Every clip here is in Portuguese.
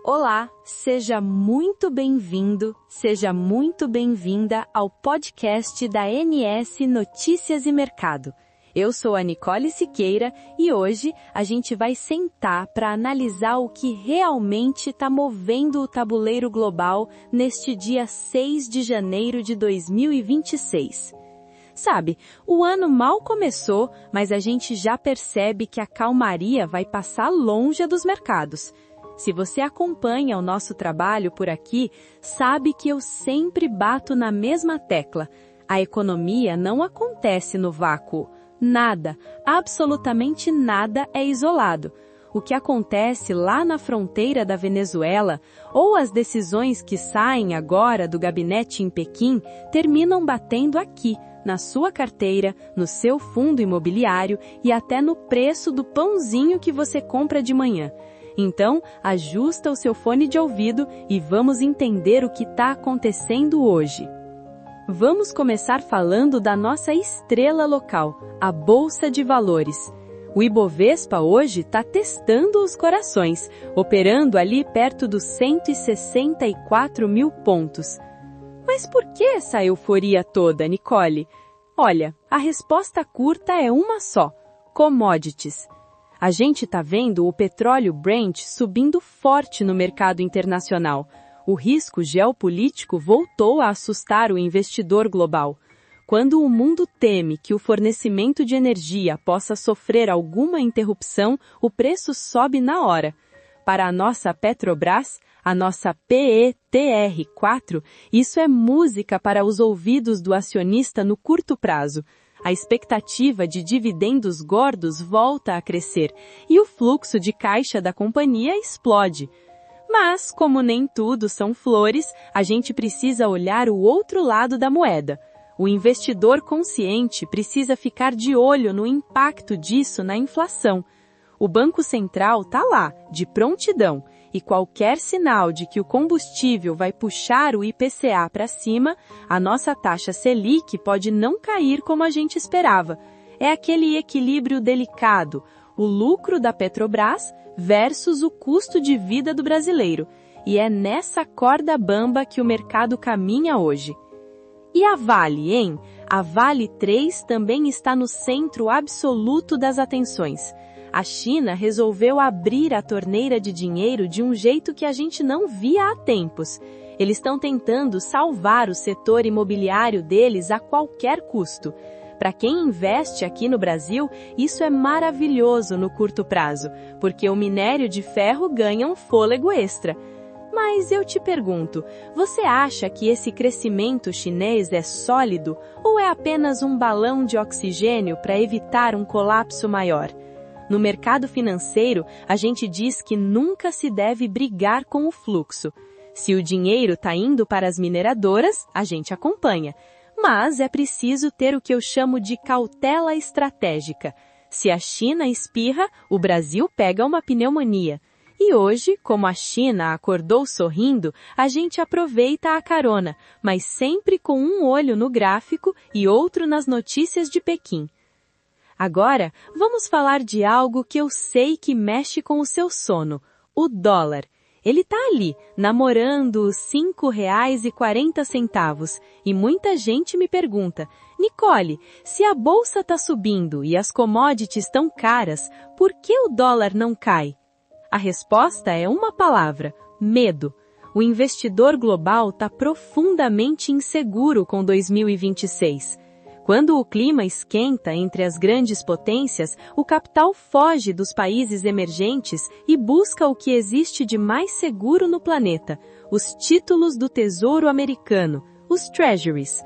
Olá, seja muito bem-vindo, seja muito bem-vinda ao podcast da NS Notícias e Mercado. Eu sou a Nicole Siqueira e hoje a gente vai sentar para analisar o que realmente está movendo o tabuleiro global neste dia 6 de janeiro de 2026. Sabe, o ano mal começou, mas a gente já percebe que a calmaria vai passar longe dos mercados. Se você acompanha o nosso trabalho por aqui, sabe que eu sempre bato na mesma tecla. A economia não acontece no vácuo. Nada, absolutamente nada é isolado. O que acontece lá na fronteira da Venezuela, ou as decisões que saem agora do gabinete em Pequim, terminam batendo aqui, na sua carteira, no seu fundo imobiliário e até no preço do pãozinho que você compra de manhã. Então, ajusta o seu fone de ouvido e vamos entender o que está acontecendo hoje. Vamos começar falando da nossa estrela local, a Bolsa de Valores. O Ibovespa hoje está testando os corações, operando ali perto dos 164 mil pontos. Mas por que essa euforia toda, Nicole? Olha, a resposta curta é uma só: commodities. A gente está vendo o petróleo Brent subindo forte no mercado internacional. O risco geopolítico voltou a assustar o investidor global. Quando o mundo teme que o fornecimento de energia possa sofrer alguma interrupção, o preço sobe na hora. Para a nossa Petrobras, a nossa PETR4, isso é música para os ouvidos do acionista no curto prazo. A expectativa de dividendos gordos volta a crescer e o fluxo de caixa da companhia explode. Mas, como nem tudo são flores, a gente precisa olhar o outro lado da moeda. O investidor consciente precisa ficar de olho no impacto disso na inflação. O Banco Central está lá, de prontidão, e qualquer sinal de que o combustível vai puxar o IPCA para cima, a nossa taxa Selic pode não cair como a gente esperava. É aquele equilíbrio delicado, o lucro da Petrobras versus o custo de vida do brasileiro. E é nessa corda bamba que o mercado caminha hoje. E a Vale, hein? A Vale 3 também está no centro absoluto das atenções. A China resolveu abrir a torneira de dinheiro de um jeito que a gente não via há tempos. Eles estão tentando salvar o setor imobiliário deles a qualquer custo. Para quem investe aqui no Brasil, isso é maravilhoso no curto prazo, porque o minério de ferro ganha um fôlego extra. Mas eu te pergunto, você acha que esse crescimento chinês é sólido ou é apenas um balão de oxigênio para evitar um colapso maior? No mercado financeiro, a gente diz que nunca se deve brigar com o fluxo. Se o dinheiro está indo para as mineradoras, a gente acompanha. Mas é preciso ter o que eu chamo de cautela estratégica. Se a China espirra, o Brasil pega uma pneumonia. E hoje, como a China acordou sorrindo, a gente aproveita a carona, mas sempre com um olho no gráfico e outro nas notícias de Pequim. Agora, vamos falar de algo que eu sei que mexe com o seu sono, o dólar. Ele está ali, namorando os R$ 5,40, e muita gente me pergunta, Nicole, se a bolsa está subindo e as commodities estão caras, por que o dólar não cai? A resposta é uma palavra: medo. O investidor global está profundamente inseguro com 2026. Quando o clima esquenta entre as grandes potências, o capital foge dos países emergentes e busca o que existe de mais seguro no planeta, os títulos do Tesouro Americano, os Treasuries.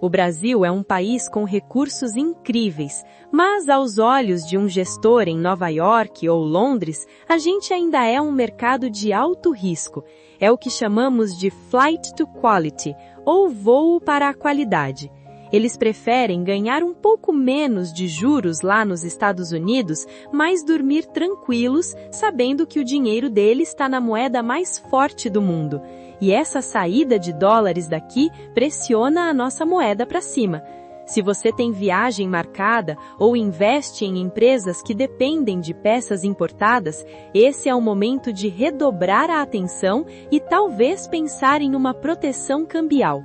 O Brasil é um país com recursos incríveis, mas aos olhos de um gestor em Nova York ou Londres, a gente ainda é um mercado de alto risco. É o que chamamos de flight to quality, ou voo para a qualidade. Eles preferem ganhar um pouco menos de juros lá nos Estados Unidos, mas dormir tranquilos, sabendo que o dinheiro deles está na moeda mais forte do mundo. E essa saída de dólares daqui pressiona a nossa moeda para cima. Se você tem viagem marcada ou investe em empresas que dependem de peças importadas, esse é o momento de redobrar a atenção e talvez pensar em uma proteção cambial.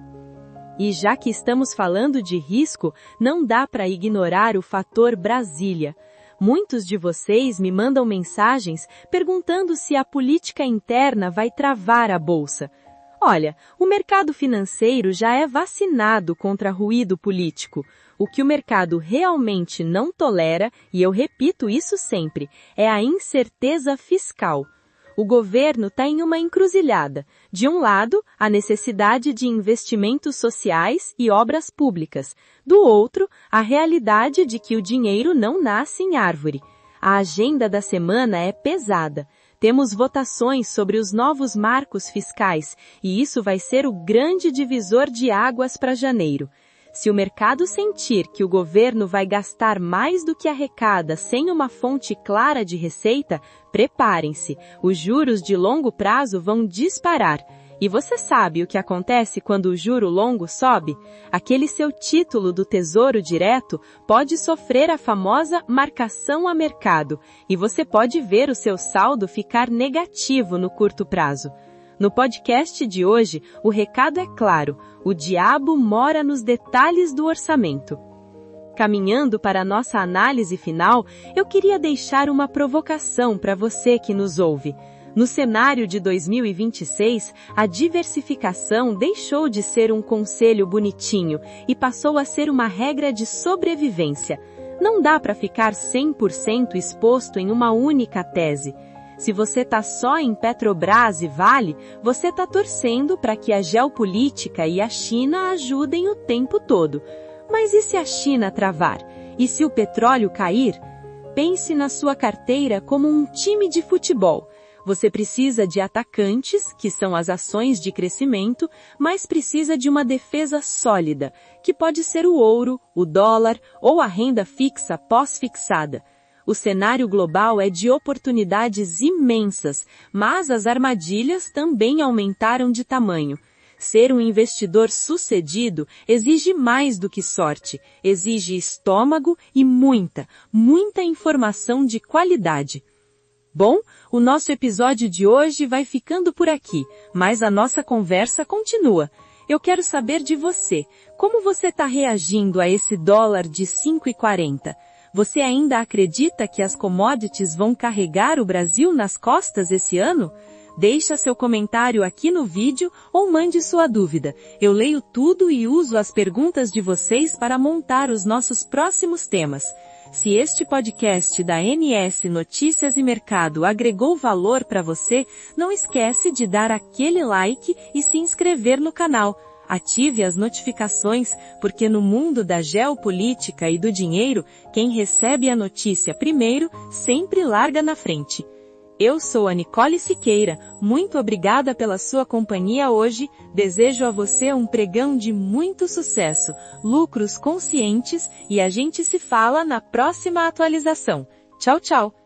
E já que estamos falando de risco, não dá para ignorar o fator Brasília. Muitos de vocês me mandam mensagens perguntando se a política interna vai travar a bolsa. Olha, o mercado financeiro já é vacinado contra ruído político. O que o mercado realmente não tolera, e eu repito isso sempre, é a incerteza fiscal. O governo está em uma encruzilhada. De um lado, a necessidade de investimentos sociais e obras públicas. Do outro, a realidade de que o dinheiro não nasce em árvore. A agenda da semana é pesada. Temos votações sobre os novos marcos fiscais, e isso vai ser o grande divisor de águas para janeiro. Se o mercado sentir que o governo vai gastar mais do que arrecada sem uma fonte clara de receita, preparem-se, os juros de longo prazo vão disparar. E você sabe o que acontece quando o juro longo sobe? Aquele seu título do Tesouro Direto pode sofrer a famosa marcação a mercado, e você pode ver o seu saldo ficar negativo no curto prazo. No podcast de hoje, o recado é claro: o diabo mora nos detalhes do orçamento. Caminhando para a nossa análise final, eu queria deixar uma provocação para você que nos ouve. No cenário de 2026, a diversificação deixou de ser um conselho bonitinho e passou a ser uma regra de sobrevivência. Não dá para ficar 100% exposto em uma única tese. Se você está só em Petrobras e Vale, você está torcendo para que a geopolítica e a China ajudem o tempo todo. Mas e se a China travar? E se o petróleo cair? Pense na sua carteira como um time de futebol. Você precisa de atacantes, que são as ações de crescimento, mas precisa de uma defesa sólida, que pode ser o ouro, o dólar ou a renda fixa pós-fixada. O cenário global é de oportunidades imensas, mas as armadilhas também aumentaram de tamanho. Ser um investidor sucedido exige mais do que sorte, exige estômago e muita informação de qualidade. Bom, o nosso episódio de hoje vai ficando por aqui, mas a nossa conversa continua. Eu quero saber de você, como você está reagindo a esse dólar de 5,40? Você ainda acredita que as commodities vão carregar o Brasil nas costas esse ano? Deixa seu comentário aqui no vídeo ou mande sua dúvida. Eu leio tudo e uso as perguntas de vocês para montar os nossos próximos temas. Se este podcast da NS Notícias e Mercado agregou valor para você, não esquece de dar aquele like e se inscrever no canal. Ative as notificações, porque no mundo da geopolítica e do dinheiro, quem recebe a notícia primeiro sempre larga na frente. Eu sou a Nicole Siqueira, muito obrigada pela sua companhia hoje, desejo a você um pregão de muito sucesso, lucros conscientes e a gente se fala na próxima atualização. Tchau, tchau!